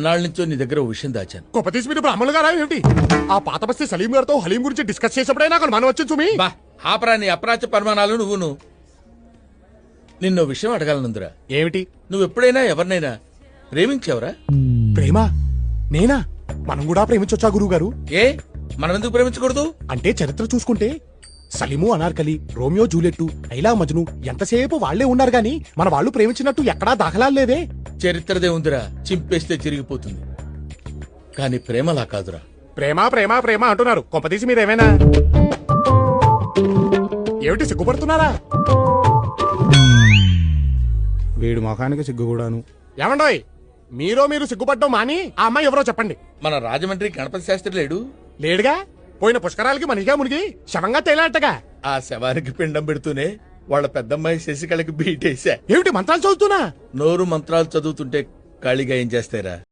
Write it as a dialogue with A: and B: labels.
A: నాళ్ళ నుంచో నీ దగ్గర ఓ విషయం దాచాను.
B: గొప్ప తీసి మీరు బ్రాహ్మణులు గారా ఏమిటి? ఆ పాత బస్తీ సలీం గారితో హలీం గురించి డిస్కస్ చేసేప్పుడే నాకు మనం వచ్చింది సుమి.
A: బా ఆపరా నీ అప్రాచ పరిమాణాలు నువ్వును. నిన్నో విషయం అడగాలనుందిరా.
B: ఏమిటి?
A: నువ్వు ఎప్పుడైనా ఎవరినైనా ప్రేమించావురా?
B: ప్రేమ? నేనా? మనం కూడా ప్రేమించొచ్చా గురువు గారు?
A: ఏ మనం ఎందుకు ప్రేమించకూడదు?
B: అంటే చరిత్ర చూసుకుంటే సలీము, అనార్కలి, రోమియో జూలియట్, లైలా మజ్ను ఎంతసేపు వాళ్లే ఉన్నారు గాని మన వాళ్ళు ప్రేమించినట్టు ఎక్కడా దాఖలాలు లేవే.
A: చరిత్రదే ఉందిరా, చింపేస్తే చిరిగిపోతుంది. కానీ ప్రేమలా కాదురా.
B: ప్రేమ ప్రేమ ప్రేమ అంటున్నారు. కొంపదీసి మీరేమైనా ఏమిటి సిగ్గుపడుతున్నారా? వీడు మొఖానికి సిగ్గు కూడాను. ఏమండోయ్, మీరు సిగ్గుపడ్డం మాని ఆ అమ్మాయి ఎవరో చెప్పండి.
A: మన రాజమండ్రి గణపతి శాస్త్రి లేడు?
B: లేడుగా. పోయిన పుష్కరాలకి మనిషిగా మునిగి శవంగా తేలాటగా.
A: ఆ శవానికి పిండం పెడుతూనే వాళ్ళ పెద్దమ్మాయి శశికళకి బీటేశా.
B: ఏమిటి మంత్రాలు చదువుతున్నా?
A: నోరు మంత్రాలు చదువుతుంటే ఖాళీగా ఏం చేస్తారా?